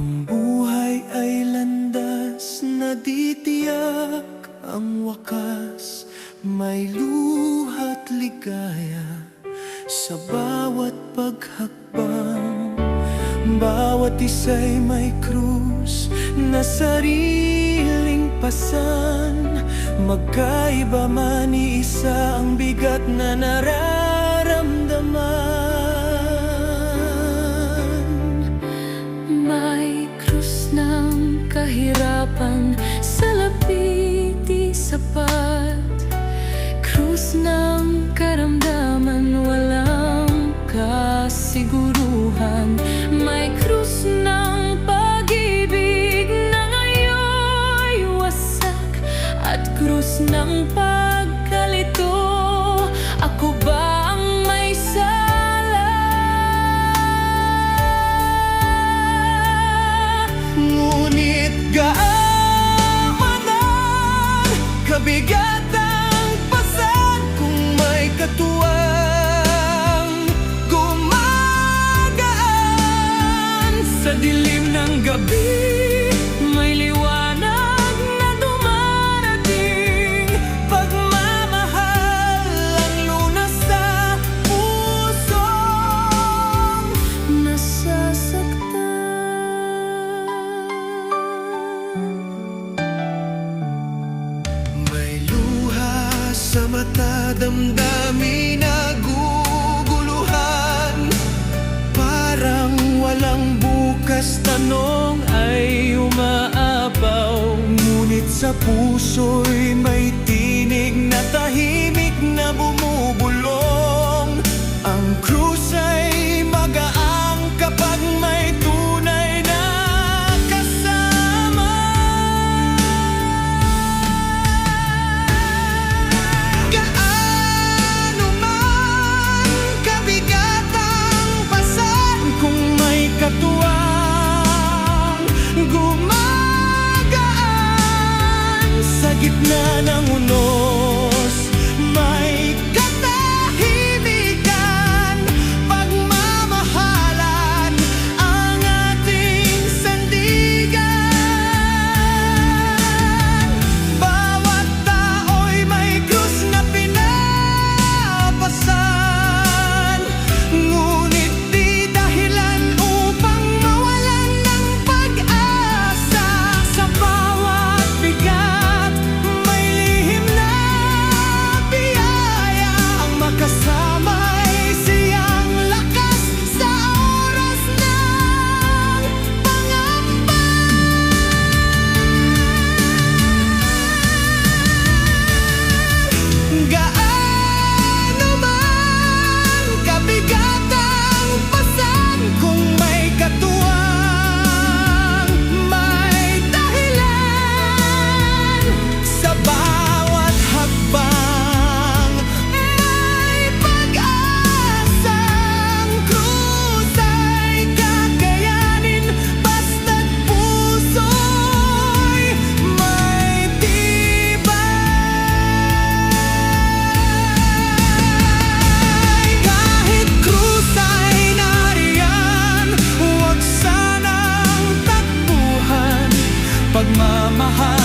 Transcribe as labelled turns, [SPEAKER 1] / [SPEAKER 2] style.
[SPEAKER 1] Ang buhay ay landas na di tiyak ang wakas, may luha't ligaya sa bawat paghakbang. Bawat isa'y may krus na sariling pasan, magkaiba man iisa ang bigat na nararamdaman.
[SPEAKER 2] May krus ng kahirapan sa lapit di sapat, krus ng karamdaman walang kasiguruhan. May krus ng pag-ibig na ngayon'y wasak, at krus ng pagkalito. Ako ba ang may sala?
[SPEAKER 1] Ngunit gaman ang kabigat ang pasan kung may katuwang gumagaan. Sa dilim ng gabi may liwanag na dumarating, pagmamahal ang lunas sa pusong nasasaktan. May luha sa mata, damdamin naguguluhan, parang walang bukas, tanong ay umaapaw. Ngunit sa puso'y may tinig na tahimik na bumubulong. Ang krus ay magaang kapag may tunay na kasama. Gaano man kabigat ang pasan kung may katuwang gumagaan. Sa gitna ng unos may katahimikan, pagmamahalan ang ating sandigan. Bawat tao'y may krus na pinapasan, ngunit di dahilan upang mawalan ng pag-asa. Sa bawat bigat may lihim na biyaya, ang makasama'y siyang lakas sa oras ng pangamba. Gaano man kabigat ang pasan kung may katuwang, may dahilan. Sa bawat hakbang may pag-asang krus ay kakayanin, basta't puso'y may tibay. Kahit krus ay nariyan, huwag sanang takbuhan. Pagmamahal